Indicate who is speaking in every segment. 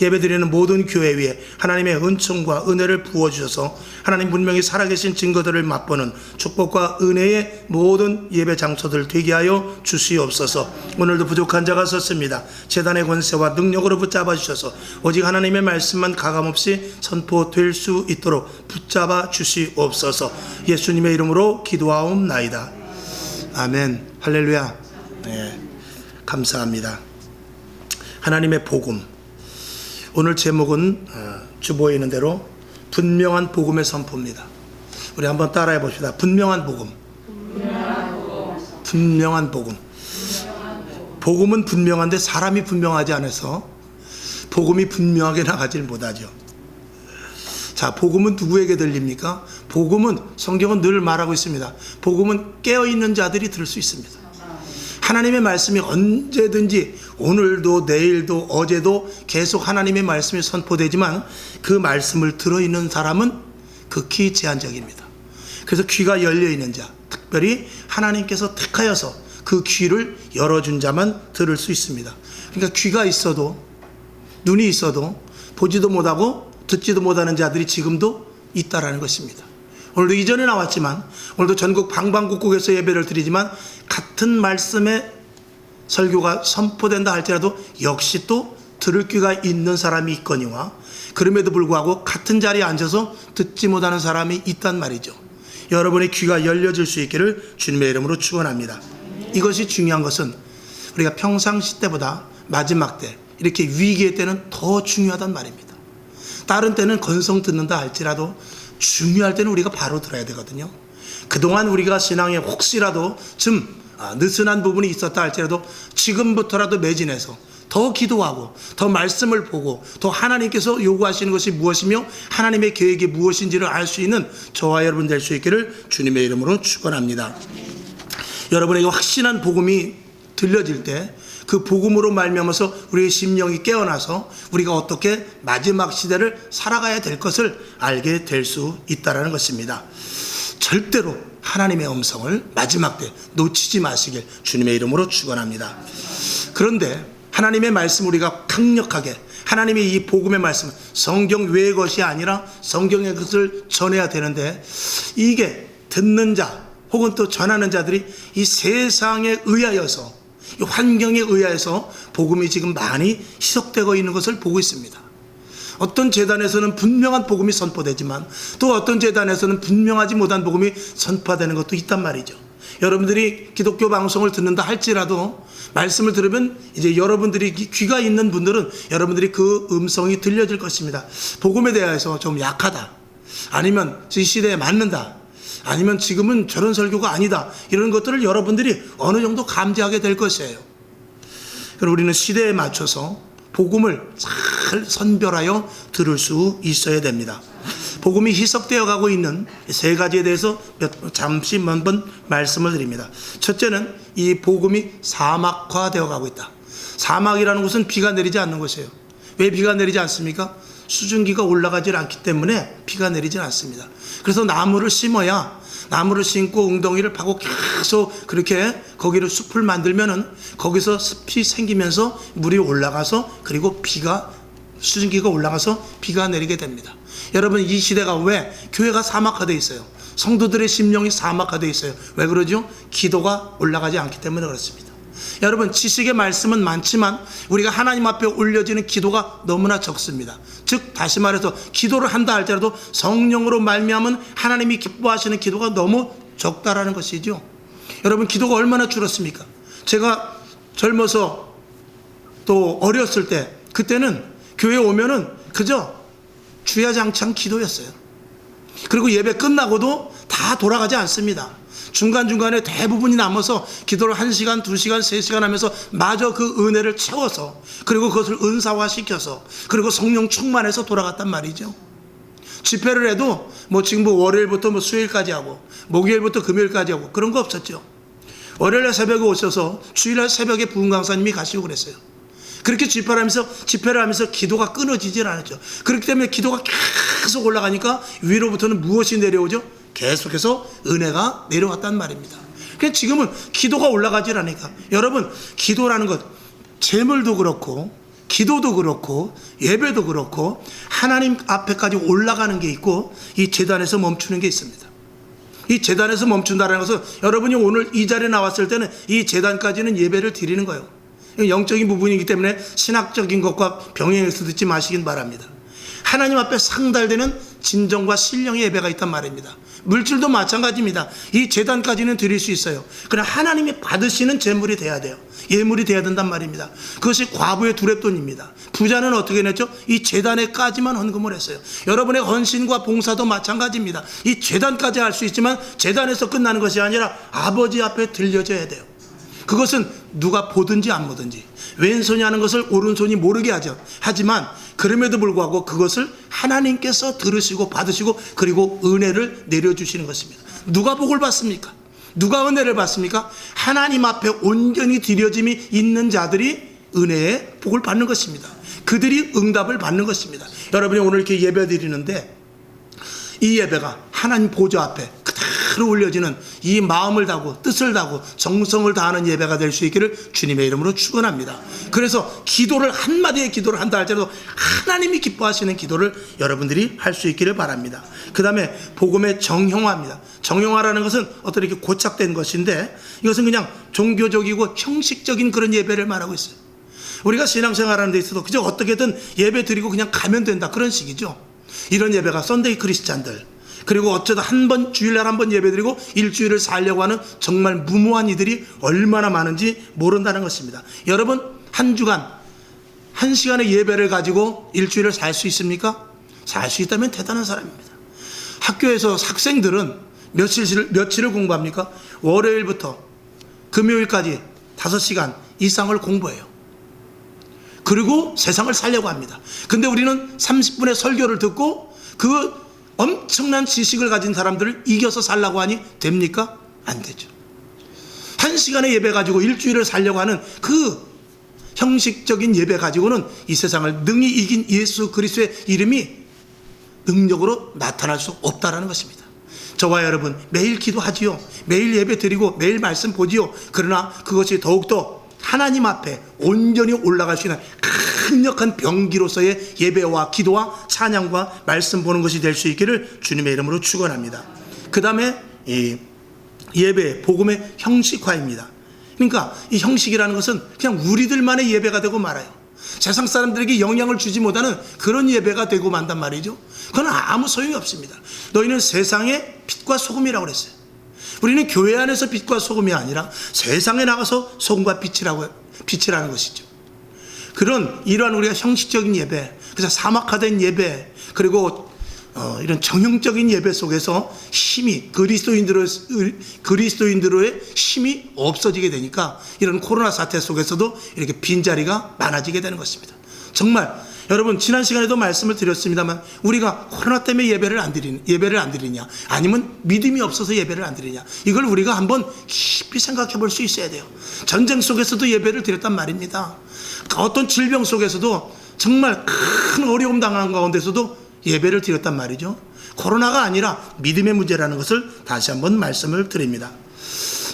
Speaker 1: 예배드리는 모든 교회 위에 하나님의 은총과 은혜를 부어주셔서 하나님 분명히 살아계신 증거들을 맛보는 축복과 은혜의 모든 예배 장소들 되게 하여 주시옵소서. 오늘도 부족한 자가 섰습니다. 제단의 권세와 능력으로 붙잡아 주셔서 오직 하나님의 말씀만 가감없이 선포될 수 있도록 붙잡아 주시옵소서. 예수님의 이름으로 기도하옵나이다. 아멘. 할렐루야. 네, 감사합니다. 하나님의 복음, 오늘 제목은 주보에 있는 대로 분명한 복음의 선포입니다. 우리 한번 따라해 봅시다. 분명한 복음. 분명한 복음. 복음은 분명한데 사람이 분명하지 않아서 복음이 분명하게 나가질 못하죠. 자, 복음은 누구에게 들립니까? 복음은, 성경은 늘 말하고 있습니다. 복음은 깨어있는 자들이 들을 수 있습니다. 하나님의 말씀이 언제든지 오늘도 내일도 어제도 계속 하나님의 말씀이 선포되지만 그 말씀을 들어있는 사람은 극히 제한적입니다. 그래서 귀가 열려있는 자, 특별히 하나님께서 택하여서 그 귀를 열어준 자만 들을 수 있습니다. 그러니까 귀가 있어도, 눈이 있어도 보지도 못하고 듣지도 못하는 자들이 지금도 있다라는 것입니다. 오늘도 이전에 나왔지만, 오늘도 전국 방방곡곡에서 예배를 드리지만 같은 말씀의 설교가 선포된다 할지라도 역시 또 들을 귀가 있는 사람이 있거니와, 그럼에도 불구하고 같은 자리에 앉아서 듣지 못하는 사람이 있단 말이죠. 여러분의 귀가 열려질 수 있기를 주님의 이름으로 축원합니다. 이것이 중요한 것은 우리가 평상시 때보다 마지막 때, 이렇게 위기의 때는 더 중요하단 말입니다. 다른 때는 건성 듣는다 할지라도 중요할 때는 우리가 바로 들어야 되거든요. 그동안 우리가 신앙에 혹시라도 좀 느슨한 부분이 있었다 할지라도 지금부터라도 매진해서 더 기도하고 더 말씀을 보고 더 하나님께서 요구하시는 것이 무엇이며 하나님의 계획이 무엇인지를 알 수 있는 저와 여러분 될 수 있기를 주님의 이름으로 축원합니다. 여러분에게 확신한 복음이 들려질 때 그 복음으로 말미암아서 우리의 심령이 깨어나서 우리가 어떻게 마지막 시대를 살아가야 될 것을 알게 될 수 있다는 것입니다. 절대로 하나님의 음성을 마지막 때 놓치지 마시길 주님의 이름으로 축원합니다. 그런데 하나님의 말씀, 우리가 강력하게 하나님의 이 복음의 말씀, 성경 외의 것이 아니라 성경의 것을 전해야 되는데, 이게 듣는 자 혹은 또 전하는 자들이 이 세상에 의하여서, 이 환경에 의하여서 복음이 지금 많이 희석되고 있는 것을 보고 있습니다. 어떤 재단에서는 분명한 복음이 선포되지만 또 어떤 재단에서는 분명하지 못한 복음이 선포되는 것도 있단 말이죠. 여러분들이 기독교 방송을 듣는다 할지라도 말씀을 들으면 이제 여러분들이 귀가 있는 분들은 여러분들이 그 음성이 들려질 것입니다. 복음에 대해서 좀 약하다, 아니면 이 시대에 맞는다, 아니면 지금은 저런 설교가 아니다, 이런 것들을 여러분들이 어느 정도 감지하게 될 것이에요. 그리고 우리는 시대에 맞춰서 복음을 잘 선별하여 들을 수 있어야 됩니다. 복음이 희석되어 가고 있는 세 가지에 대해서 잠시 한번 말씀을 드립니다. 첫째는 이 복음이 사막화되어 가고 있다. 사막이라는 곳은 비가 내리지 않는 곳이에요. 왜 비가 내리지 않습니까? 수증기가 올라가질 않기 때문에 비가 내리지 않습니다. 그래서 나무를 심어야, 나무를 심고 웅덩이를 파고 계속 그렇게 거기를 숲을 만들면은 거기서 습이 생기면서 물이 올라가서, 그리고 비가, 수증기가 올라가서 비가 내리게 됩니다. 여러분, 이 시대가 왜 교회가 사막화되어 있어요? 성도들의 심령이 사막화되어 있어요. 왜 그러죠? 기도가 올라가지 않기 때문에 그렇습니다. 여러분, 지식의 말씀은 많지만 우리가 하나님 앞에 올려지는 기도가 너무나 적습니다. 즉, 다시 말해서 기도를 한다 할지라도 성령으로 말미암은 하나님이 기뻐하시는 기도가 너무 적다라는 것이죠. 여러분, 기도가 얼마나 줄었습니까? 제가 젊어서 또 어렸을 때, 그때는 교회에 오면은 그저 주야장창 기도였어요. 그리고 예배 끝나고도 다 돌아가지 않습니다. 중간중간에 대부분이 남아서 기도를 1시간, 2시간, 3시간 하면서 마저 그 은혜를 채워서, 그리고 그것을 은사화시켜서, 그리고 성령 충만해서 돌아갔단 말이죠. 집회를 해도 지금 월요일부터 수요일까지 하고 목요일부터 금요일까지 하고 그런 거 없었죠. 월요일날 새벽에 오셔서 주일날 새벽에 부흥 강사님이 가시고 그랬어요. 그렇게 집회를 하면서 기도가 끊어지질 않았죠. 그렇기 때문에 기도가 계속 올라가니까 위로부터는 무엇이 내려오죠? 계속해서 은혜가 내려왔단 말입니다. 그러니까 지금은 기도가 올라가질 않으니까, 여러분, 기도라는 것, 재물도 그렇고 기도도 그렇고 예배도 그렇고 하나님 앞에까지 올라가는 게 있고 이 제단에서 멈추는 게 있습니다. 이 제단에서 멈춘다는 것은 여러분이 오늘 이 자리에 나왔을 때는 이 제단까지는 예배를 드리는 거예요. 영적인 부분이기 때문에 신학적인 것과 병행해서 듣지 마시긴 바랍니다. 하나님 앞에 상달되는 진정과 신령의 예배가 있단 말입니다. 물질도 마찬가지입니다. 이 제단까지는 드릴 수 있어요. 그러나 하나님이 받으시는 제물이 돼야 돼요. 예물이 돼야 된단 말입니다. 그것이 과부의 두렙돈입니다. 부자는 어떻게 냈죠? 이 제단에까지만 헌금을 했어요. 여러분의 헌신과 봉사도 마찬가지입니다. 이 제단까지 할 수 있지만 제단에서 끝나는 것이 아니라 아버지 앞에 들려져야 돼요. 그것은 누가 보든지 안 보든지 왼손이 하는 것을 오른손이 모르게 하죠. 하지만 그럼에도 불구하고 그것을 하나님께서 들으시고 받으시고 그리고 은혜를 내려주시는 것입니다. 누가 복을 받습니까? 누가 은혜를 받습니까? 하나님 앞에 온전히 드려짐이 있는 자들이 은혜의 복을 받는 것입니다. 그들이 응답을 받는 것입니다. 여러분이 오늘 이렇게 예배 드리는데 이 예배가 하나님 보좌 앞에 그대로 올려지는 이 마음을 다하고 뜻을 다하고 정성을 다하는 예배가 될 수 있기를 주님의 이름으로 축원합니다. 그래서 기도를 한마디의 기도를 한다 할지라도 하나님이 기뻐하시는 기도를 여러분들이 할 수 있기를 바랍니다. 그 다음에 복음의 정형화입니다. 정형화라는 것은 어떤 이렇게 고착된 것인데 이것은 그냥 종교적이고 형식적인 그런 예배를 말하고 있어요. 우리가 신앙생활하는 데 있어도 그저 어떻게든 예배 드리고 그냥 가면 된다 그런 식이죠. 이런 예배가 썬데이 크리스찬들 그리고 어쩌다 주일날 한 번 예배드리고 일주일을 살려고 하는 정말 무모한 이들이 얼마나 많은지 모른다는 것입니다. 여러분 한 주간 한 시간의 예배를 가지고 일주일을 살 수 있습니까? 살 수 있다면 대단한 사람입니다. 학교에서 학생들은 며칠을 공부합니까? 월요일부터 금요일까지 5시간 이상을 공부해요. 그리고 세상을 살려고 합니다. 근데 우리는 30분의 설교를 듣고 그 엄청난 지식을 가진 사람들을 이겨서 살라고 하니 됩니까? 안 되죠. 한 시간의 예배 가지고 일주일을 살려고 하는 그 형식적인 예배 가지고는 이 세상을 능히 이긴 예수 그리스도의 이름이 능력으로 나타날 수 없다라는 것입니다. 저와 여러분 매일 기도하지요. 매일 예배 드리고 매일 말씀 보지요. 그러나 그것이 더욱더 하나님 앞에 온전히 올라갈 수 있는 강력한 병기로서의 예배와 기도와 찬양과 말씀 보는 것이 될 수 있기를 주님의 이름으로 축원합니다. 그 다음에 예배, 복음의 형식화입니다. 그러니까 이 형식이라는 것은 그냥 우리들만의 예배가 되고 말아요. 세상 사람들에게 영향을 주지 못하는 그런 예배가 되고 만단 말이죠. 그건 아무 소용이 없습니다. 너희는 세상의 빛과 소금이라고 그랬어요. 우리는 교회 안에서 빛과 소금이 아니라 세상에 나가서 소금과 빛이라는 것이죠. 그런 이러한 우리가 형식적인 예배, 그래서 사막화된 예배, 그리고 이런 정형적인 예배 속에서 힘이 그리스도인들의 힘이 없어지게 되니까 이런 코로나 사태 속에서도 이렇게 빈자리가 많아지게 되는 것입니다. 정말 여러분 지난 시간에도 말씀을 드렸습니다만 우리가 코로나 때문에 예배를 안 드리냐 아니면 믿음이 없어서 예배를 안 드리냐 이걸 우리가 한번 깊이 생각해 볼 수 있어야 돼요. 전쟁 속에서도 예배를 드렸단 말입니다. 어떤 질병 속에서도 정말 큰 어려움 당하는 가운데서도 예배를 드렸단 말이죠. 코로나가 아니라 믿음의 문제라는 것을 다시 한번 말씀을 드립니다.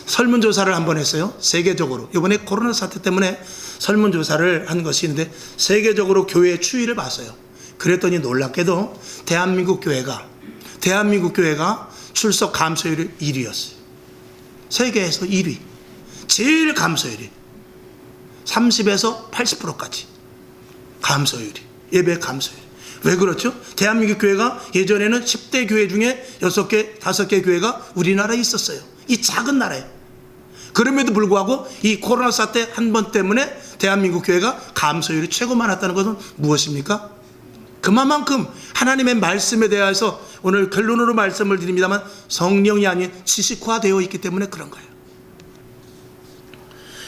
Speaker 1: 설문조사를 한번 했어요. 세계적으로 이번에 코로나 사태 때문에 설문조사를 한 것이 있는데 세계적으로 교회의 추이를 봤어요. 그랬더니 놀랍게도 대한민국 교회가 출석 감소율이 1위였어요. 세계에서 1위. 제일 감소율이 30에서 80%까지 감소율이, 예배 감소율. 왜 그렇죠? 대한민국 교회가 예전에는 10대 교회 중에 6개, 5개 교회가 우리나라에 있었어요. 이 작은 나라에. 그럼에도 불구하고 이 코로나 사태 한 번 때문에 대한민국 교회가 감소율이 최고 많았다는 것은 무엇입니까? 그만큼 하나님의 말씀에 대해서 오늘 결론으로 말씀을 드립니다만 성령이 아닌 지식화되어 있기 때문에 그런 거예요.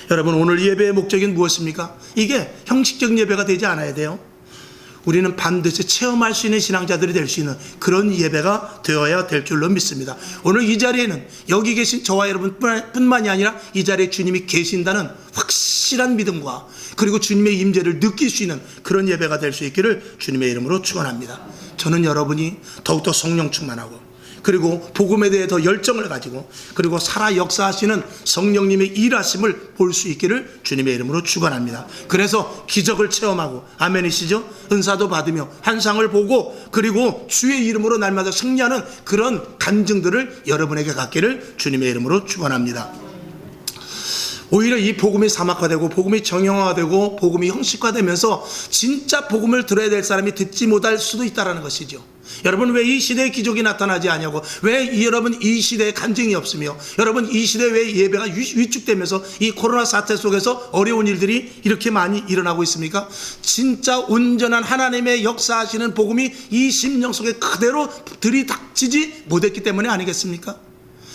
Speaker 1: 여러분 오늘 예배의 목적은 무엇입니까? 이게 형식적인 예배가 되지 않아야 돼요. 우리는 반드시 체험할 수 있는 신앙자들이 될 수 있는 그런 예배가 되어야 될 줄로 믿습니다. 오늘 이 자리에는 여기 계신 저와 여러분뿐만이 아니라 이 자리에 주님이 계신다는 확실한 믿음과 그리고 주님의 임재를 느낄 수 있는 그런 예배가 될 수 있기를 주님의 이름으로 축원합니다. 저는 여러분이 더욱더 성령 충만하고 그리고 복음에 대해 더 열정을 가지고 그리고 살아 역사하시는 성령님의 일하심을 볼 수 있기를 주님의 이름으로 축원합니다. 그래서 기적을 체험하고 아멘이시죠? 은사도 받으며 환상을 보고 그리고 주의 이름으로 날마다 승리하는 그런 간증들을 여러분에게 갖기를 주님의 이름으로 축원합니다. 오히려 이 복음이 사막화되고 복음이 정형화되고 복음이 형식화되면서 진짜 복음을 들어야 될 사람이 듣지 못할 수도 있다는 것이죠. 여러분, 왜 이 시대에 기적이 나타나지 않냐고, 왜 여러분 이 시대에 간증이 없으며, 여러분 이 시대에 왜 예배가 위축되면서 이 코로나 사태 속에서 어려운 일들이 이렇게 많이 일어나고 있습니까? 진짜 온전한 하나님의 역사하시는 복음이 이 심령 속에 그대로 들이닥치지 못했기 때문에 아니겠습니까?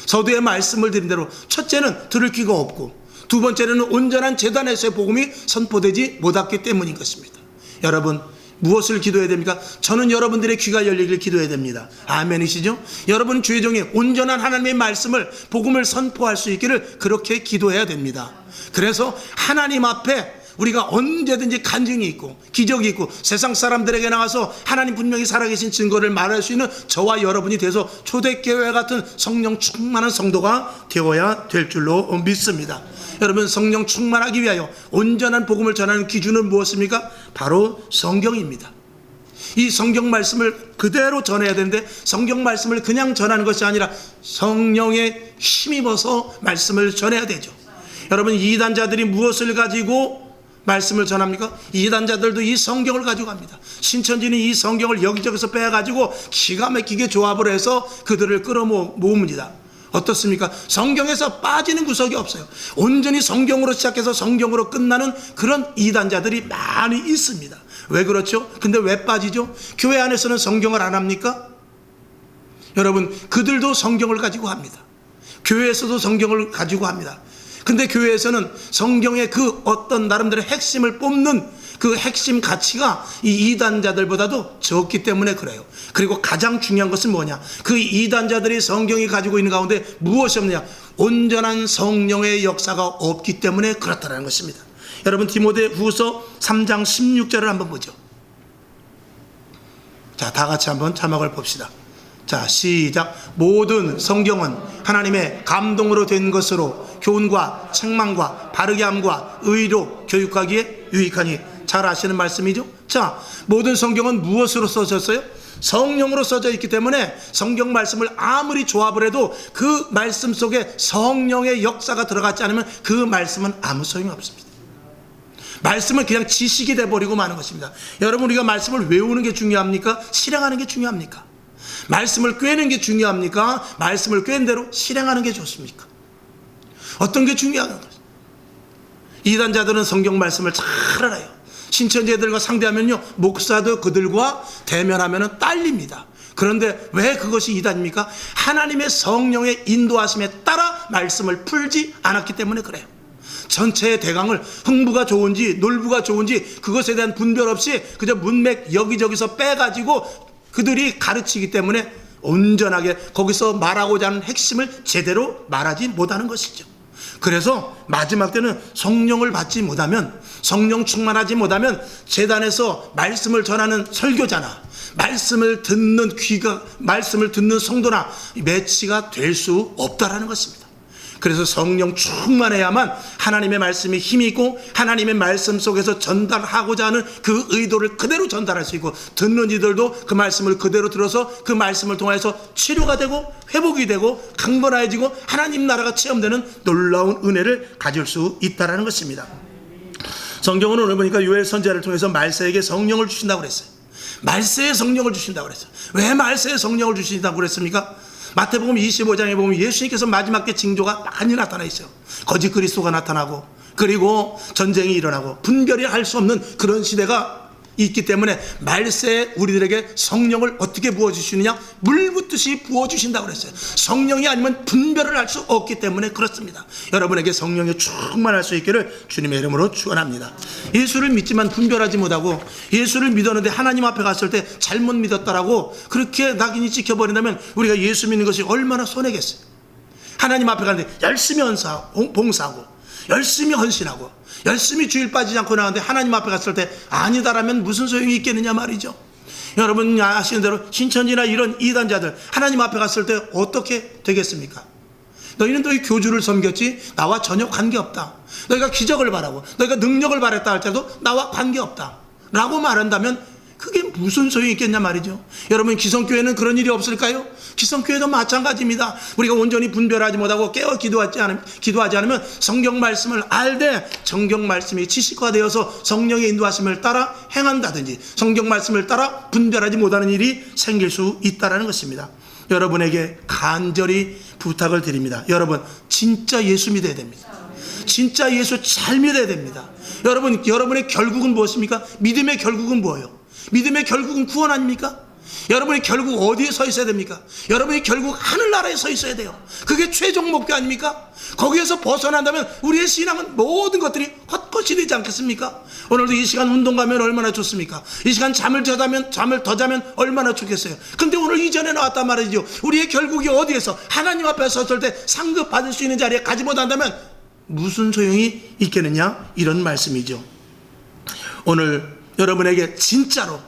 Speaker 1: 서두에 말씀을 드린 대로 첫째는 들을 귀가 없고, 두 번째는 온전한 재단에서의 복음이 선포되지 못했기 때문인 것입니다. 여러분, 무엇을 기도해야 됩니까? 저는 여러분들의 귀가 열리길 기도해야 됩니다. 아멘이시죠? 여러분 주의 종이 온전한 하나님의 말씀을, 복음을 선포할 수 있기를 그렇게 기도해야 됩니다. 그래서 하나님 앞에 우리가 언제든지 간증이 있고 기적이 있고 세상 사람들에게 나가서 하나님 분명히 살아계신 증거를 말할 수 있는 저와 여러분이 돼서 초대교회 같은 성령 충만한 성도가 되어야 될 줄로 믿습니다. 여러분, 성령 충만하기 위하여 온전한 복음을 전하는 기준은 무엇입니까? 바로 성경입니다. 이 성경 말씀을 그대로 전해야 되는데 성경 말씀을 그냥 전하는 것이 아니라 성령에 힘입어서 말씀을 전해야 되죠. 여러분, 이단자들이 무엇을 가지고 말씀을 전합니까? 이단자들도 이 성경을 가지고 갑니다. 신천지는 이 성경을 여기저기서 빼가지고 기가 막히게 조합을 해서 그들을 끌어모읍니다. 어떻습니까? 성경에서 빠지는 구석이 없어요. 온전히 성경으로 시작해서 성경으로 끝나는 그런 이단자들이 많이 있습니다. 왜 그렇죠? 근데 왜 빠지죠? 교회 안에서는 성경을 안 합니까? 여러분, 그들도 성경을 가지고 합니다. 교회에서도 성경을 가지고 합니다. 근데 교회에서는 성경의 그 어떤 나름대로 핵심을 뽑는 그 핵심 가치가 이 이단자들보다도 적기 때문에 그래요. 그리고 가장 중요한 것은 뭐냐? 그 이단자들이 성경이 가지고 있는 가운데 무엇이 없느냐? 온전한 성령의 역사가 없기 때문에 그렇다는 것입니다. 여러분, 디모데후서 3장 16절을 한번 보죠. 자, 다 같이 한번 자막을 봅시다. 자, 시작. 모든 성경은 하나님의 감동으로 된 것으로 교훈과 책망과 바르게 함과 의로 교육하기에 유익하니, 잘 아시는 말씀이죠. 자, 모든 성경은 무엇으로 써졌어요? 성령으로 써져 있기 때문에 성경 말씀을 아무리 조합을 해도 그 말씀 속에 성령의 역사가 들어가지 않으면 그 말씀은 아무 소용이 없습니다. 말씀은 그냥 지식이 돼버리고 마는 것입니다. 여러분, 우리가 말씀을 외우는 게 중요합니까? 실행하는 게 중요합니까? 말씀을 꿰는 게 중요합니까? 말씀을 꿰는 대로 실행하는 게 좋습니까? 어떤 게 중요한 거죠? 이단자들은 성경 말씀을 잘 알아요. 신천지들과 상대하면요, 목사도 그들과 대면하면 딸립니다. 그런데 왜 그것이 이단입니까? 하나님의 성령의 인도하심에 따라 말씀을 풀지 않았기 때문에 그래요. 전체의 대강을 흥부가 좋은지 놀부가 좋은지 그것에 대한 분별 없이 그저 문맥 여기저기서 빼가지고 그들이 가르치기 때문에 온전하게 거기서 말하고자 하는 핵심을 제대로 말하지 못하는 것이죠. 그래서 마지막 때는 성령을 받지 못하면, 성령 충만하지 못하면 제단에서 말씀을 전하는 설교자나 말씀을 듣는 귀가, 말씀을 듣는 성도나 매치가 될 수 없다라는 것입니다. 그래서 성령 충만해야만 하나님의 말씀이 힘이 있고 하나님의 말씀 속에서 전달하고자 하는 그 의도를 그대로 전달할 수 있고, 듣는 이들도 그 말씀을 그대로 들어서 그 말씀을 통해서 치료가 되고 회복이 되고 강건해지고 하나님 나라가 체험되는 놀라운 은혜를 가질 수 있다는 것입니다. 성경은 오늘 보니까 요엘 선지자를 통해서 말세에게 성령을 주신다고 그랬어요. 말세에 성령을 주신다고 그랬어요. 왜 말세에 성령을 주신다고 그랬습니까? 마태복음 25장에 보면 예수님께서 마지막 때 징조가 많이 나타나 있어요. 거짓 그리스도가 나타나고, 그리고 전쟁이 일어나고 분별이 할 수 없는 그런 시대가 있기 때문에 말세에 우리들에게 성령을 어떻게 부어주시느냐? 물 붓듯이 부어주신다고 그랬어요. 성령이 아니면 분별을 할 수 없기 때문에 그렇습니다. 여러분에게 성령이 충만할 수 있기를 주님의 이름으로 축원합니다. 예수를 믿지만 분별하지 못하고, 예수를 믿었는데 하나님 앞에 갔을 때 잘못 믿었다라고 그렇게 낙인이 찍혀버린다면 우리가 예수 믿는 것이 얼마나 손해겠어요. 하나님 앞에 가는데 열심히 봉사하고 열심히 헌신하고 열심히 주일 빠지지 않고 나가는데 하나님 앞에 갔을 때 아니다라면 무슨 소용이 있겠느냐 말이죠. 여러분 아시는 대로 신천지나 이런 이단자들 하나님 앞에 갔을 때 어떻게 되겠습니까? 너희는 너희 교주를 섬겼지 나와 전혀 관계없다. 너희가 기적을 바라고 너희가 능력을 바랬다 할지라도 나와 관계없다 라고 말한다면 그게 무슨 소용이 있겠냐 말이죠. 여러분 기성교회는 그런 일이 없을까요? 기성교회도 마찬가지입니다. 우리가 온전히 분별하지 못하고 깨어 기도하지 않으면 성경 말씀을 알되 성경 말씀이 지식화되어서 성령의 인도하심을 따라 행한다든지 성경 말씀을 따라 분별하지 못하는 일이 생길 수 있다는 것입니다. 여러분에게 간절히 부탁을 드립니다. 여러분 진짜 예수 믿어야 됩니다. 진짜 예수 잘 믿어야 됩니다. 여러분의 결국은 무엇입니까? 믿음의 결국은 뭐예요? 믿음의 결국은 구원 아닙니까? 여러분이 결국 어디에 서 있어야 됩니까? 여러분이 결국 하늘나라에 서 있어야 돼요. 그게 최종 목표 아닙니까? 거기에서 벗어난다면 우리의 신앙은 모든 것들이 헛것이 되지 않겠습니까? 오늘도 이 시간 운동 가면 얼마나 좋습니까? 이 시간 잠을 더 자면 얼마나 좋겠어요. 근데 오늘 이전에 나왔단 말이죠. 우리의 결국이 어디에서 하나님 앞에 섰을 때 상급 받을 수 있는 자리에 가지 못한다면 무슨 소용이 있겠느냐, 이런 말씀이죠. 오늘 여러분에게 진짜로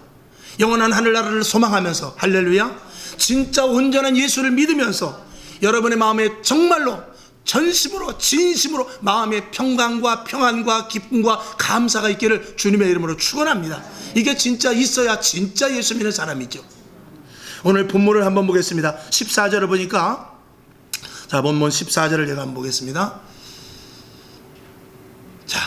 Speaker 1: 영원한 하늘나라를 소망하면서, 할렐루야, 진짜 온전한 예수를 믿으면서 여러분의 마음에 정말로 전심으로 진심으로 마음의 평강과 평안과 기쁨과 감사가 있기를 주님의 이름으로 축원합니다. 이게 진짜 있어야 진짜 예수 믿는 사람이죠. 오늘 본문을 한번 보겠습니다. 14절을 보니까, 자, 본문 14절을 제가 한번 보겠습니다. 자,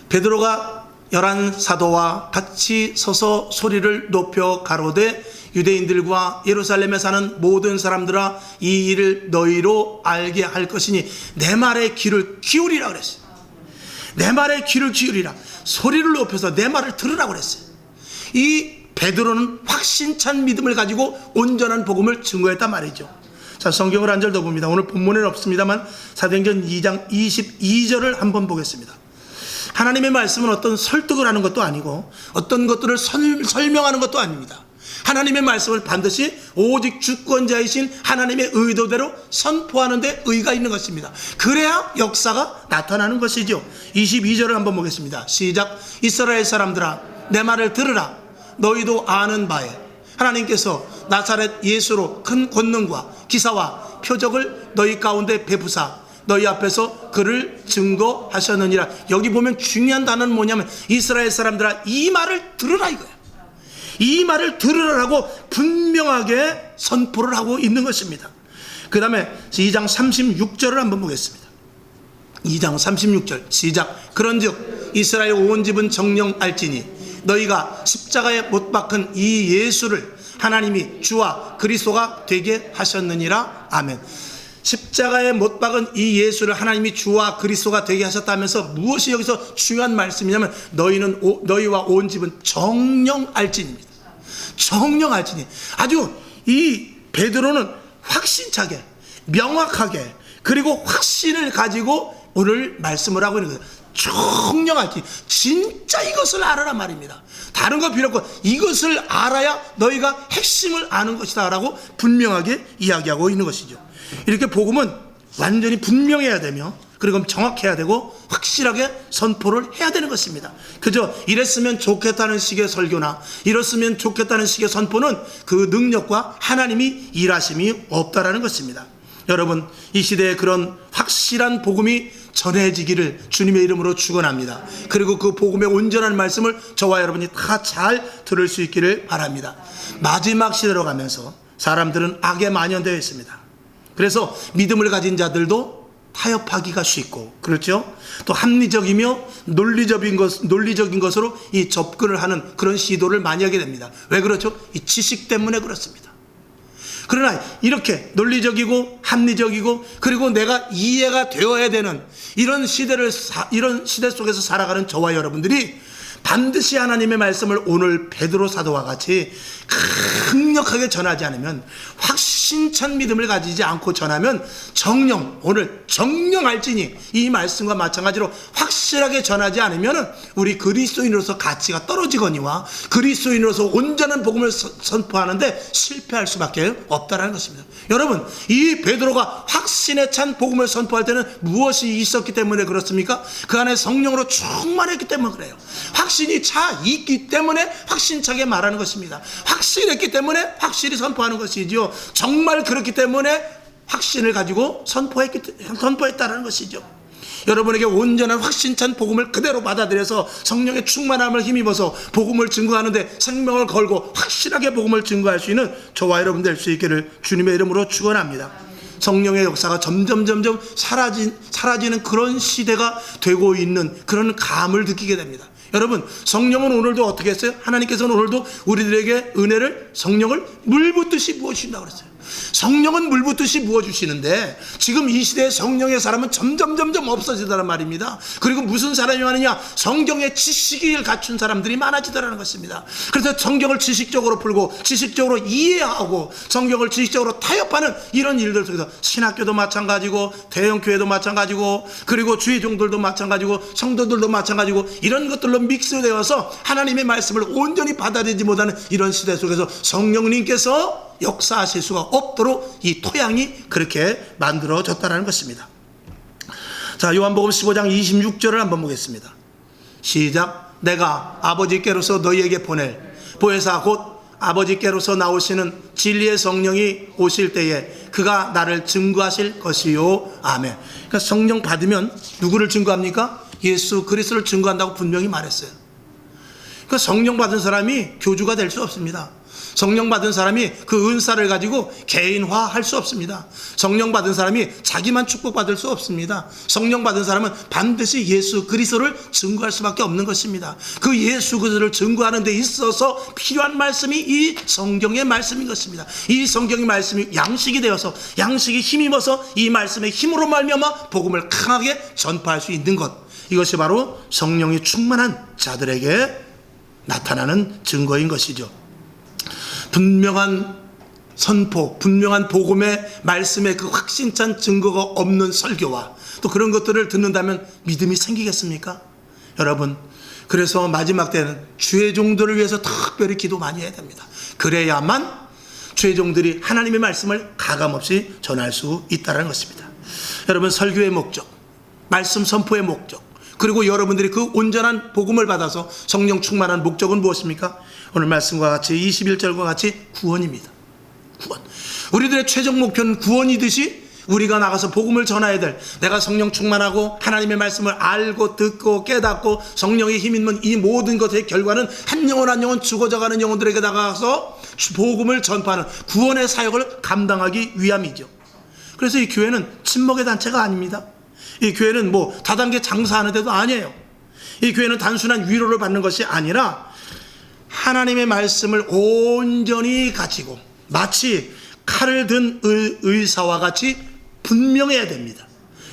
Speaker 1: 베드로가 11 사도와 같이 서서 소리를 높여 가로되 유대인들과 예루살렘에 사는 모든 사람들아, 이 일을 너희로 알게 할 것이니 내 말에 귀를 기울이라 그랬어요. 내 말에 귀를 기울이라, 소리를 높여서 내 말을 들으라고 그랬어요. 이 베드로는 확신찬 믿음을 가지고 온전한 복음을 증거했단 말이죠. 자, 성경을 한 절 더 봅니다. 오늘 본문에는 없습니다만 사도행전 2장 22절을 한번 보겠습니다. 하나님의 말씀은 어떤 설득을 하는 것도 아니고 어떤 것들을 설명하는 것도 아닙니다. 하나님의 말씀을 반드시 오직 주권자이신 하나님의 의도대로 선포하는 데 의의가 있는 것입니다. 그래야 역사가 나타나는 것이죠. 22절을 한번 보겠습니다. 시작. 이스라엘 사람들아, 내 말을 들으라. 너희도 아는 바에 하나님께서 나사렛 예수로 큰 권능과 기사와 표적을 너희 가운데 베푸사 너희 앞에서 그를 증거하셨느니라. 여기 보면 중요한 단어는 뭐냐면 이스라엘 사람들아, 이 말을 들으라 이거야. 이 말을 들으라고 분명하게 선포를 하고 있는 것입니다. 그 다음에 2장 36절을 한번 보겠습니다. 2장 36절 시작. 그런즉 이스라엘 온 집은 정령 알지니 너희가 십자가에 못 박힌 이 예수를 하나님이 주와 그리스도가 되게 하셨느니라. 아멘. 십자가에 못 박은 이 예수를 하나님이 주와 그리스도가 되게 하셨다면서 무엇이 여기서 중요한 말씀이냐면 너희와 온 집은 정령 알지니입니다. 정령 알지니. 아주 이 베드로는 확신차게 명확하게 그리고 확신을 가지고 오늘 말씀을 하고 있는 거예요. 정령 알지. 진짜 이것을 알아라 말입니다. 다른 거 필요 없고 이것을 알아야 너희가 핵심을 아는 것이다 라고 분명하게 이야기하고 있는 것이죠. 이렇게 복음은 완전히 분명해야 되며 그리고 정확해야 되고 확실하게 선포를 해야 되는 것입니다. 그저 이랬으면 좋겠다는 식의 설교나 이랬으면 좋겠다는 식의 선포는 그 능력과 하나님이 일하심이 없다라는 것입니다. 여러분, 이 시대에 그런 확실한 복음이 전해지기를 주님의 이름으로 축원합니다. 그리고 그 복음의 온전한 말씀을 저와 여러분이 다 잘 들을 수 있기를 바랍니다. 마지막 시대로 가면서 사람들은 악에 만연되어 있습니다. 그래서 믿음을 가진 자들도 타협하기가 쉽고, 그렇죠? 또 합리적이며 논리적인 것으로 이 접근을 하는 그런 시도를 많이 하게 됩니다. 왜 그렇죠? 이 지식 때문에 그렇습니다. 그러나 이렇게 논리적이고 합리적이고 그리고 내가 이해가 되어야 되는 이런 시대 속에서 살아가는 저와 여러분들이 반드시 하나님의 말씀을 오늘 베드로 사도와 같이 강력하게 전하지 않으면, 확신찬 믿음을 가지지 않고 전하면 오늘 정령 알지니 이 말씀과 마찬가지로 확신 확실하게 전하지 않으면 우리 그리스도인으로서 가치가 떨어지거니와 그리스도인으로서 온전한 복음을 선포하는데 실패할 수밖에 없다는 것입니다. 여러분, 이 베드로가 확신에 찬 복음을 선포할 때는 무엇이 있었기 때문에 그렇습니까? 그 안에 성령으로 충만했기 때문에 그래요. 확신이 차 있기 때문에 확신차게 말하는 것입니다. 확실했기 때문에 확실히 선포하는 것이죠. 정말 그렇기 때문에 확신을 가지고 선포했다는 것이죠. 여러분에게 온전한 확신찬 복음을 그대로 받아들여서 성령의 충만함을 힘입어서 복음을 증거하는데 생명을 걸고 확실하게 복음을 증거할 수 있는 저와 여러분 될 수 있기를 주님의 이름으로 축원합니다. 성령의 역사가 점점 사라지는 그런 시대가 되고 있는 그런 감을 느끼게 됩니다. 여러분, 성령은 오늘도 어떻게 했어요? 하나님께서는 오늘도 우리들에게 은혜를, 성령을 물붓듯이 부어주신다고 그랬어요. 성령은 물붓듯이 부어주시는데 지금 이 시대에 성령의 사람은 점점 없어지더란 말입니다. 그리고 무슨 사람이 많으냐? 성경의 지식을 갖춘 사람들이 많아지더라는 것입니다. 그래서 성경을 지식적으로 풀고 지식적으로 이해하고 성경을 지식적으로 타협하는 이런 일들 속에서 신학교도 마찬가지고 대형교회도 마찬가지고 그리고 주의 종들도 마찬가지고 성도들도 마찬가지고 이런 것들로 믹스되어서 하나님의 말씀을 온전히 받아들이지 못하는 이런 시대 속에서 성령님께서 역사하실 수가 없도록 이 토양이 그렇게 만들어졌다는 것입니다. 자, 요한복음 15장 26절을 한번 보겠습니다. 시작. 내가 아버지께로서 너희에게 보낼 보혜사 곧 아버지께로서 나오시는 진리의 성령이 오실 때에 그가 나를 증거하실 것이요. 아멘. 그러니까 성령 받으면 누구를 증거합니까? 예수 그리스도를 증거한다고 분명히 말했어요. 그러니까 성령 받은 사람이 교주가 될 수 없습니다. 성령 받은 사람이 그 은사를 가지고 개인화할 수 없습니다. 성령 받은 사람이 자기만 축복받을 수 없습니다. 성령 받은 사람은 반드시 예수 그리스도를 증거할 수밖에 없는 것입니다. 그 예수 그리스도를 증거하는 데 있어서 필요한 말씀이 이 성경의 말씀인 것입니다. 이 성경의 말씀이 양식이 되어서 양식이 힘입어서 이 말씀의 힘으로 말미암아 복음을 강하게 전파할 수 있는 것, 이것이 바로 성령이 충만한 자들에게 나타나는 증거인 것이죠. 분명한 선포, 분명한 복음의 말씀의 그 확신찬 증거가 없는 설교와 또 그런 것들을 듣는다면 믿음이 생기겠습니까? 여러분, 그래서 마지막 때는 주의 종들을 위해서 특별히 기도 많이 해야 됩니다. 그래야만 주의 종들이 하나님의 말씀을 가감없이 전할 수 있다는 것입니다. 여러분, 설교의 목적, 말씀 선포의 목적, 그리고 여러분들이 그 온전한 복음을 받아서 성령 충만한 목적은 무엇입니까? 오늘 말씀과 같이 21절과 같이 구원입니다. 구원. 우리들의 최종 목표는 구원이듯이 우리가 나가서 복음을 전해야 될, 내가 성령 충만하고 하나님의 말씀을 알고 듣고 깨닫고 성령의 힘 있는 이 모든 것의 결과는 한 영혼 한 영혼 죽어져가는 영혼들에게 나가서 복음을 전파하는 구원의 사역을 감당하기 위함이죠. 그래서 이 교회는 친목의 단체가 아닙니다. 이 교회는 뭐 다단계 장사하는 데도 아니에요. 이 교회는 단순한 위로를 받는 것이 아니라 하나님의 말씀을 온전히 가지고 마치 칼을 든 의사와 같이 분명해야 됩니다.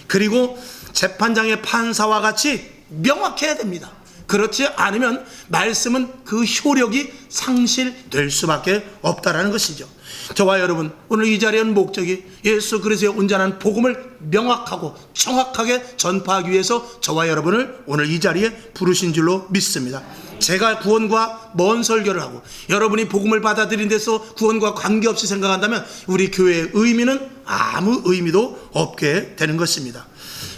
Speaker 1: 그리고 재판장의 판사와 같이 명확해야 됩니다. 그렇지 않으면 말씀은 그 효력이 상실될 수밖에 없다라는 것이죠. 저와 여러분, 오늘 이 자리에 온 목적이 예수 그리스도의 온전한 복음을 명확하고 정확하게 전파하기 위해서 저와 여러분을 오늘 이 자리에 부르신 줄로 믿습니다. 제가 구원과 먼 설교를 하고 여러분이 복음을 받아들인 데서 구원과 관계없이 생각한다면 우리 교회의 의미는 아무 의미도 없게 되는 것입니다.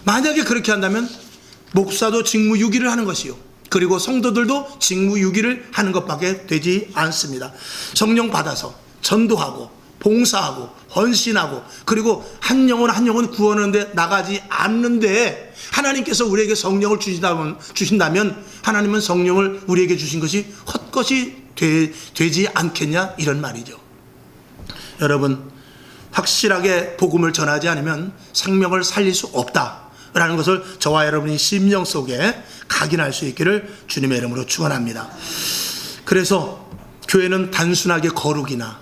Speaker 1: 만약에 그렇게 한다면 목사도 직무유기를 하는 것이요, 그리고 성도들도 직무유기를 하는 것밖에 되지 않습니다. 성령 받아서 전도하고 봉사하고 헌신하고 그리고 한 영혼 한 영혼 구원하는데 나가지 않는데 하나님께서 우리에게 성령을 주신다면 하나님은 성령을 우리에게 주신 것이 헛것이 되지 않겠냐, 이런 말이죠. 여러분, 확실하게 복음을 전하지 않으면 생명을 살릴 수 없다라는 것을 저와 여러분이 심령 속에 각인할 수 있기를 주님의 이름으로 축원합니다. 그래서 교회는 단순하게 거룩이나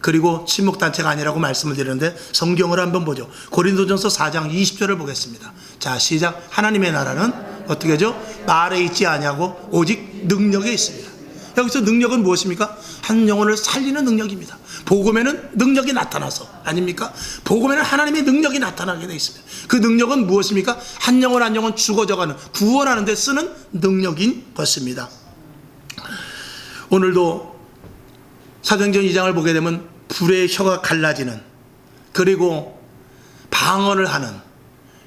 Speaker 1: 그리고 친목단체가 아니라고 말씀을 드렸는데 성경을 한번 보죠. 고린도전서 4장 20절을 보겠습니다. 자, 시작. 하나님의 나라는 어떻게 하죠? 말에 있지 아니하고 오직 능력에 있습니다. 여기서 능력은 무엇입니까? 한 영혼을 살리는 능력입니다. 복음에는 능력이 나타나서 아닙니까? 복음에는 하나님의 능력이 나타나게 되어 있습니다. 그 능력은 무엇입니까? 한 영혼 한 영혼 죽어져가는, 구원하는 데 쓰는 능력인 것입니다. 오늘도 사도행전 2장을 보게 되면 불의 혀가 갈라지는, 그리고 방언을 하는,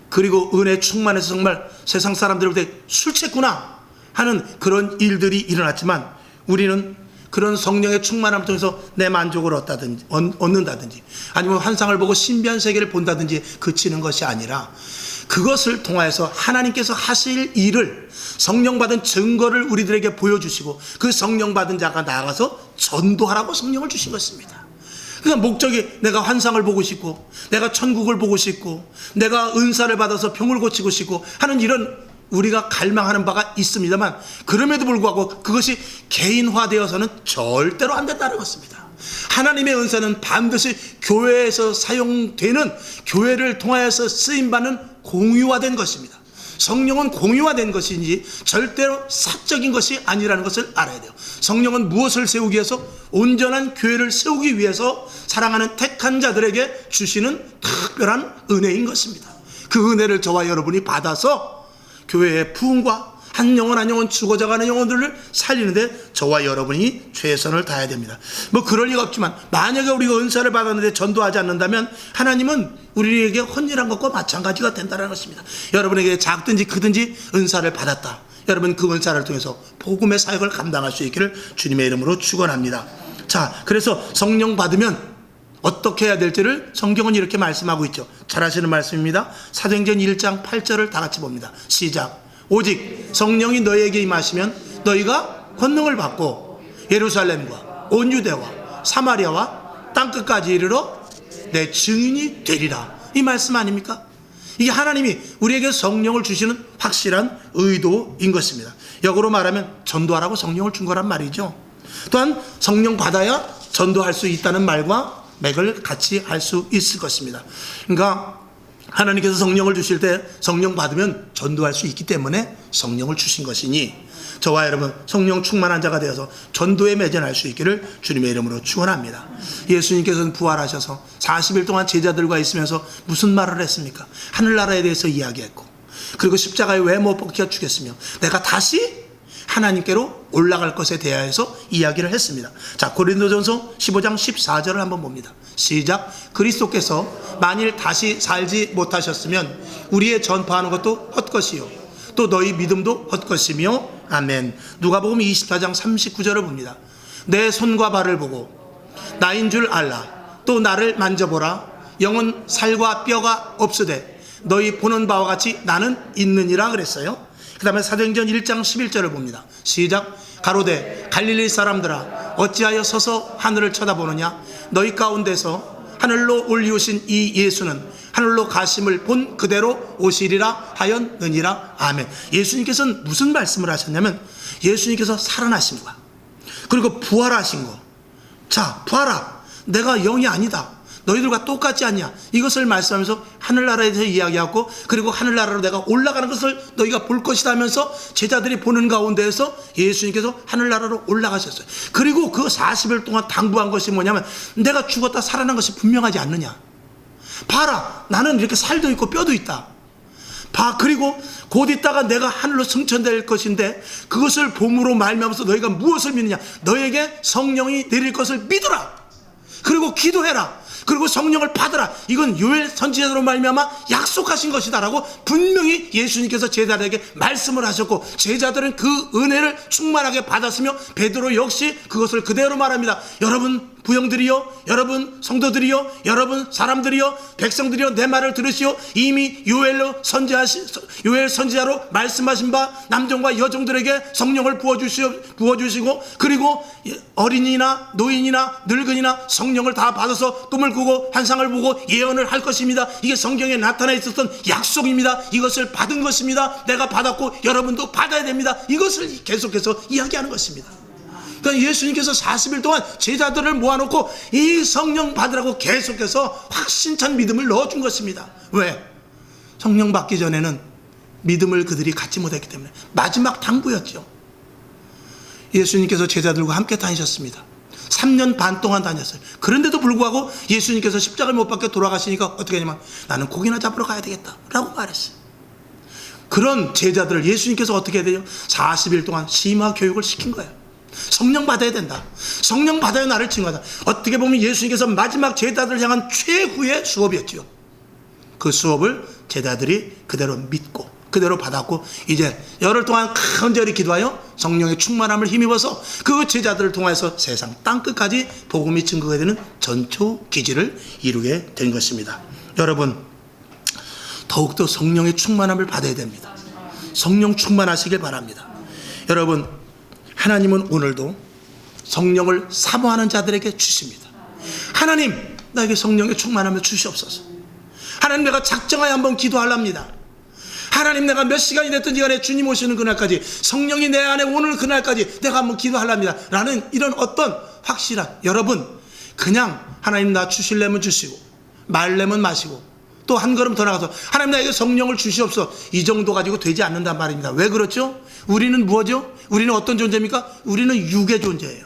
Speaker 1: 그리고 은혜 충만해서 정말 세상 사람들을 볼 때 술 취했구나 하는 그런 일들이 일어났지만, 우리는 그런 성령의 충만함을 통해서 내 만족을 얻는다든지 아니면 환상을 보고 신비한 세계를 본다든지 그치는 것이 아니라, 그것을 통하여서 하나님께서 하실 일을 성령 받은 증거를 우리들에게 보여주시고, 그 성령 받은 자가 나아가서 전도하라고 성령을 주신 것입니다. 그러니까 목적이 내가 환상을 보고 싶고, 내가 천국을 보고 싶고, 내가 은사를 받아서 병을 고치고 싶고 하는 이런 우리가 갈망하는 바가 있습니다만, 그럼에도 불구하고 그것이 개인화되어서는 절대로 안 된다는 것입니다. 하나님의 은사는 반드시 교회에서 사용되는, 교회를 통하여서 쓰임받는 공유화된 것입니다. 성령은 공유화된 것이지 절대로 사적인 것이 아니라는 것을 알아야 돼요. 성령은 무엇을 세우기 위해서? 온전한 교회를 세우기 위해서 사랑하는 택한 자들에게 주시는 특별한 은혜인 것입니다. 그 은혜를 저와 여러분이 받아서 교회의 부흥과 한 영혼 한 영혼 죽어져가는 영혼들을 살리는데 저와 여러분이 최선을 다해야 됩니다. 뭐 그럴 리가 없지만, 만약에 우리가 은사를 받았는데 전도하지 않는다면 하나님은 우리에게 헌일한 것과 마찬가지가 된다는 것입니다. 여러분에게 작든지 크든지 은사를 받았다, 여러분 그 은사를 통해서 복음의 사역을 감당할 수 있기를 주님의 이름으로 축원합니다. 자, 그래서 성령 받으면 어떻게 해야 될지를 성경은 이렇게 말씀하고 있죠. 잘 아시는 말씀입니다. 사도행전 1장 8절을 다 같이 봅니다. 시작. 오직 성령이 너희에게 임하시면 너희가 권능을 받고 예루살렘과 온 유대와 사마리아와 땅끝까지 이르러 내 증인이 되리라. 이 말씀 아닙니까? 이게 하나님이 우리에게 성령을 주시는 확실한 의도인 것입니다. 역으로 말하면 전도하라고 성령을 준 거란 말이죠. 또한 성령 받아야 전도할 수 있다는 말과 맥을 같이 할 수 있을 것입니다. 그러니까 하나님께서 성령을 주실 때 성령 받으면 전도할 수 있기 때문에 성령을 주신 것이니, 저와 여러분 성령 충만한 자가 되어서 전도에 매진할 수 있기를 주님의 이름으로 축원합니다. 예수님께서는 부활하셔서 40일 동안 제자들과 있으면서 무슨 말을 했습니까? 하늘나라에 대해서 이야기했고, 그리고 십자가에 왜 못 박혀 죽였으며 내가 다시 하나님께로 올라갈 것에 대하여서 이야기를 했습니다. 자, 고린도전서 15장 14절을 한번 봅니다. 시작. 그리스도께서 만일 다시 살지 못하셨으면 우리의 전파하는 것도 헛것이요 또 너희 믿음도 헛것이며. 아멘. 누가복음 24장 39절을 봅니다. 내 손과 발을 보고 나인 줄 알라. 또 나를 만져보라. 영은 살과 뼈가 없으되 너희 보는 바와 같이 나는 있느니라 그랬어요. 그 다음에 사도행전 1장 11절을 봅니다. 시작. 가로되 갈릴리 사람들아 어찌하여 서서 하늘을 쳐다보느냐. 너희 가운데서 하늘로 올리우신 이 예수는 하늘로 가심을 본 그대로 오시리라 하였느니라. 아멘. 예수님께서는 무슨 말씀을 하셨냐면, 예수님께서 살아나신 거, 그리고 부활하신 거. 자, 부활아, 내가 영이 아니다, 너희들과 똑같지 않냐, 이것을 말씀하면서 하늘나라에 대해서 이야기하고, 그리고 하늘나라로 내가 올라가는 것을 너희가 볼 것이다 하면서 제자들이 보는 가운데에서 예수님께서 하늘나라로 올라가셨어요. 그리고 그 40일 동안 당부한 것이 뭐냐면, 내가 죽었다 살아난 것이 분명하지 않느냐. 봐라, 나는 이렇게 살도 있고 뼈도 있다. 봐, 그리고 곧 있다가 내가 하늘로 승천될 것인데 그것을 봄으로 말미암아서 너희가 무엇을 믿느냐. 너에게 성령이 내릴 것을 믿으라. 그리고 기도해라. 그리고 성령을 받으라. 이건 요엘 선지자로 말미암아 약속하신 것이다라고 분명히 예수님께서 제자들에게 말씀을 하셨고, 제자들은 그 은혜를 충만하게 받았으며 베드로 역시 그것을 그대로 말합니다. 여러분 부형들이여, 여러분 성도들이여, 여러분 사람들이여, 백성들이여, 내 말을 들으시오. 이미 요엘 선지자로 말씀하신 바 남종과 여종들에게 성령을 부어주시고, 그리고 어린이나 노인이나 늙은이나 성령을 다 받아서 꿈을 꾸고 환상을 보고 예언을 할 것입니다. 이게 성경에 나타나 있었던 약속입니다. 이것을 받은 것입니다. 내가 받았고 여러분도 받아야 됩니다. 이것을 계속해서 이야기하는 것입니다. 그러니까 예수님께서 40일 동안 제자들을 모아놓고 이 성령 받으라고 계속해서 확신찬 믿음을 넣어준 것입니다. 왜? 성령 받기 전에는 믿음을 그들이 갖지 못했기 때문에. 마지막 당부였죠. 예수님께서 제자들과 함께 다니셨습니다. 3년 반 동안 다녔어요. 그런데도 불구하고 예수님께서 십자가를 못 박혀 돌아가시니까 어떻게 하냐면 나는 고기나 잡으러 가야 되겠다 라고 말했어요. 그런 제자들을 예수님께서 어떻게 해야 돼요? 40일 동안 심화 교육을 시킨 거예요. 성령 받아야 된다. 성령 받아야 나를 증거하다. 어떻게 보면 예수님께서 마지막 제자들을 향한 최후의 수업이었죠. 그 수업을 제자들이 그대로 믿고 그대로 받았고 이제 열흘 동안 간절히 기도하여 성령의 충만함을 힘입어서 그 제자들을 통해서 세상 땅끝까지 복음이 증거가 되는 전초 기지를 이루게 된 것입니다. 여러분, 더욱더 성령의 충만함을 받아야 됩니다. 성령 충만하시길 바랍니다. 여러분, 하나님은 오늘도 성령을 사모하는 자들에게 주십니다. 하나님, 나에게 성령의 충만함을 주시옵소서. 하나님, 내가 작정하여 한번 기도하랍니다. 하나님, 내가 몇 시간이 됐든지 간에 주님 오시는 그날까지, 성령이 내 안에 오는 그날까지 내가 한번 기도하랍니다 라는 이런 어떤 확실한, 여러분 그냥 하나님 나 주실래면 주시고 말래면 마시고 또 한 걸음 더 나가서 하나님 나에게 성령을 주시옵소서, 이 정도 가지고 되지 않는단 말입니다. 왜 그렇죠? 우리는 무엇이죠? 우리는 어떤 존재입니까? 우리는 육의 존재예요.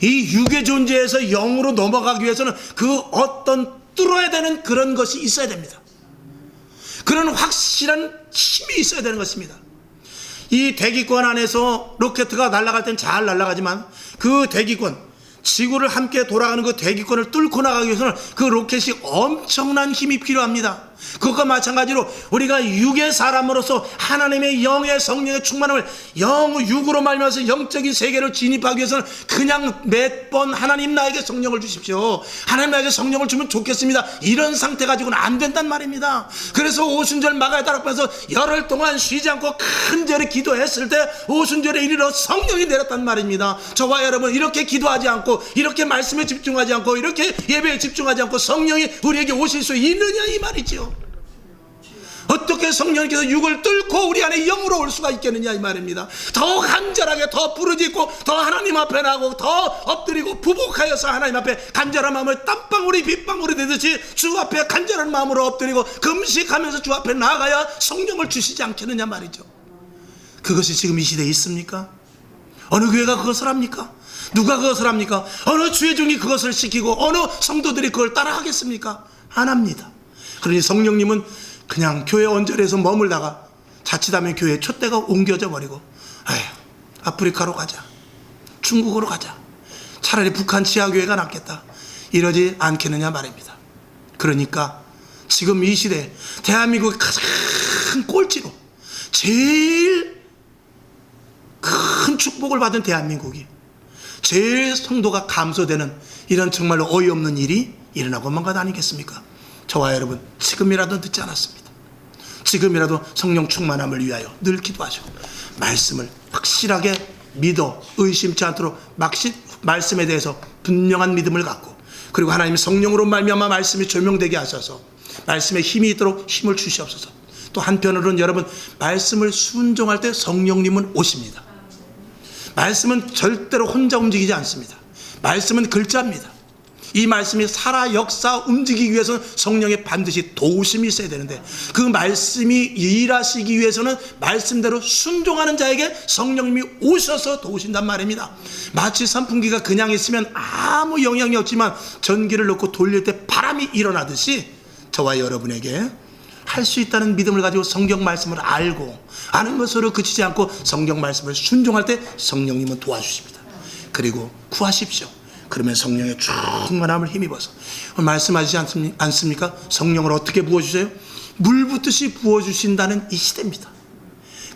Speaker 1: 이 육의 존재에서 영으로 넘어가기 위해서는 그 어떤 뚫어야 되는 그런 것이 있어야 됩니다. 그런 확실한 힘이 있어야 되는 것입니다. 이 대기권 안에서 로켓가 날아갈 땐 잘 날아가지만 그 대기권, 지구를 함께 돌아가는 그 대기권을 뚫고 나가기 위해서는 그 로켓이 엄청난 힘이 필요합니다. 그것과 마찬가지로 우리가 육의 사람으로서 하나님의 영의 성령의 충만함을 육으로 말미암아서 영적인 세계를 진입하기 위해서는 그냥 몇 번 하나님 나에게 성령을 주십시오, 하나님 나에게 성령을 주면 좋겠습니다, 이런 상태 가지고는 안 된단 말입니다. 그래서 오순절 마가의 다락방에서 열흘 동안 쉬지 않고 간절히 기도했을 때 오순절에 이르러 성령이 내렸단 말입니다. 저와 여러분 이렇게 기도하지 않고 이렇게 말씀에 집중하지 않고 이렇게 예배에 집중하지 않고 성령이 우리에게 오실 수 있느냐 이 말이죠. 어떻게 성령께서 육을 뚫고 우리 안에 영으로 올 수가 있겠느냐 이 말입니다. 더 간절하게, 더 부르짖고, 더 하나님 앞에 나가고, 더 엎드리고 부복하여서 하나님 앞에 간절한 마음을 땀방울이 빗방울이 되듯이 주 앞에 간절한 마음으로 엎드리고 금식하면서 주 앞에 나가야 성령을 주시지 않겠느냐 말이죠. 그것이 지금 이 시대에 있습니까? 어느 교회가 그것을 합니까? 누가 그것을 합니까? 어느 주의 종이 그것을 시키고 어느 성도들이 그걸 따라 하겠습니까? 안 합니다. 그러니 성령님은 그냥 교회 언저리에서 머물다가 자칫하면 교회 촛대가 옮겨져 버리고, 아휴, 아프리카로 가자, 중국으로 가자, 차라리 북한 지하교회가 낫겠다, 이러지 않겠느냐 말입니다. 그러니까 지금 이 시대에 대한민국의 가장 꼴찌로 제일 큰 축복을 받은 대한민국이 제일 성도가 감소되는 이런 정말로 어이없는 일이 일어나고만 것 아니겠습니까? 저와 여러분 지금이라도 늦지 않았습니다. 지금이라도 성령 충만함을 위하여 늘 기도하시고 말씀을 확실하게 믿어 의심치 않도록 말씀에 대해서 분명한 믿음을 갖고, 그리고 하나님 성령으로 말미암아 말씀이 조명되게 하셔서 말씀에 힘이 있도록 힘을 주시옵소서. 또 한편으로는 여러분 말씀을 순종할 때 성령님은 오십니다. 말씀은 절대로 혼자 움직이지 않습니다. 말씀은 글자입니다. 이 말씀이 살아 역사 움직이기 위해서는 성령의 반드시 도우심이 있어야 되는데, 그 말씀이 일하시기 위해서는 말씀대로 순종하는 자에게 성령님이 오셔서 도우신단 말입니다. 마치 선풍기가 그냥 있으면 아무 영향이 없지만 전기를 넣고 돌릴 때 바람이 일어나듯이 저와 여러분에게 할 수 있다는 믿음을 가지고 성경 말씀을 알고 아는 것으로 그치지 않고 성경 말씀을 순종할 때 성령님은 도와주십니다. 그리고 구하십시오. 그러면 성령의 충만함을 힘입어서, 말씀하시지 않습니까? 성령을 어떻게 부어주세요? 물 붓듯이 부어주신다는 이 시대입니다.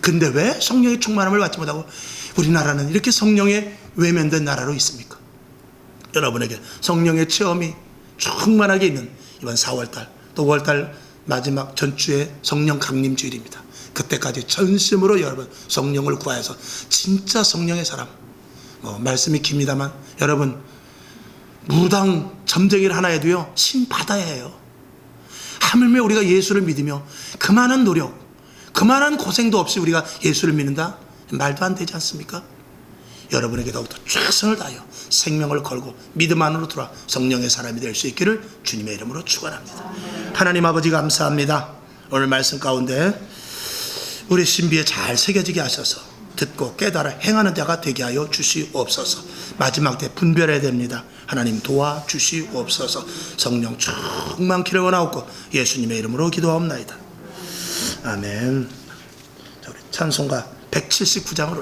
Speaker 1: 근데 왜 성령의 충만함을 받지 못하고 우리나라는 이렇게 성령에 외면된 나라로 있습니까? 여러분에게 성령의 체험이 충만하게 있는 이번 4월달 또 5월달 마지막 전주의 성령 강림주일입니다. 그때까지 전심으로 여러분 성령을 구하여서 진짜 성령의 사람, 말씀이 깁니다만 여러분 무당 점쟁이를 하나 해도요 신 받아야 해요. 하물며 우리가 예수를 믿으며 그만한 노력, 그만한 고생도 없이 우리가 예수를 믿는다? 말도 안 되지 않습니까? 여러분에게 더욱더 최선을 다하여 생명을 걸고 믿음 안으로 들어와 성령의 사람이 될 수 있기를 주님의 이름으로 축원합니다. 하나님 아버지 감사합니다. 오늘 말씀 가운데 우리 신비에 잘 새겨지게 하셔서 듣고 깨달아 행하는 자가 되게 하여 주시옵소서. 마지막 때 분별해야 됩니다. 하나님 도와주시옵소서. 성령 충만키를 원하옵고 예수님의 이름으로 기도하옵나이다. 아멘. 자, 우리 찬송가 179장으로